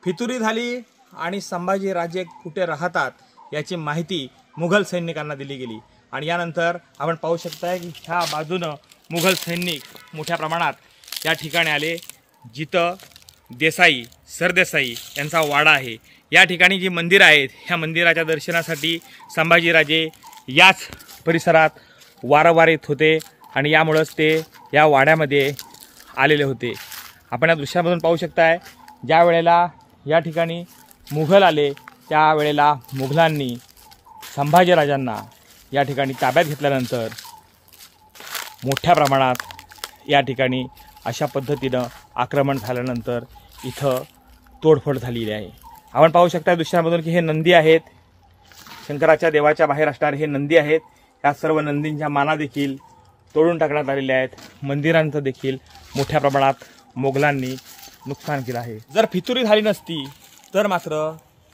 फितुरी झाली आणि संभाजीराजे कुठे राहतात याची माहिती मुघल सैनिकांना दिली गेली। आणि यानंतर आपण पाहू शकता की ह्या बाजूनं मुघल सैनिक मोठ्या प्रमाणात या ठिकाणी आले, जिथं देसाई सरदेसाई यांचा वाडा आहे। या ठिकाणी जी मंदिर आहेत ह्या मंदिराच्या दर्शनासाठी संभाजीराजे याच परिसरात वारंवार येत होते आणि यामुळेच ते या वाड्यामध्ये आलेले होते। आपण या दृश्यामधून पाहू शकताय ज्या वेळेला या ठिकाणी मुघल आले त्यावेळेला मुघलांनी संभाजीराजांना या ठिकाणी ताब्यात घेतल्यानंतर मोठ्या प्रमाणात या ठिकाणी अशा पद्धतीनं आक्रमण झाल्यानंतर इथं तोडफोड झालेली आहे। आपण पाहू शकता दृश्यामधून की हे नंदी आहेत, शंकराच्या देवाच्या बाहेर असणारे हे नंदी आहेत। या सर्व नंदींच्या माना देखील तोडून टाकण्यात आलेल्या आहेत। मंदिरांचं देखील मोठ्या प्रमाणात मोगलांनी नुकसान केलं आहे। जर फितुरी झाली नसती तर मात्र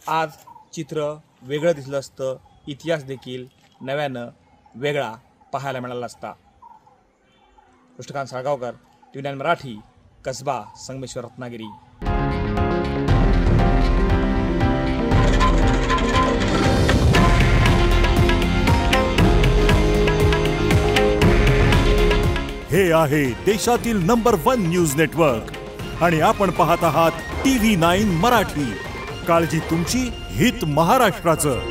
आज चित्र वेगळं दिसलं असतं, इतिहास देखील नव्यानं वेगळा पाहायला मिळाला असता। कृष्णकांत साळगावकर, TV9 मराठी, कसबा संगमेश्वर, रत्नागिरी। हे आहे देशातील नंबर 1 न्यूज नेटवर्क आणि आपण पाहत आहात TV9 मराठी। काळजी तुमची, हित महाराष्ट्राचं।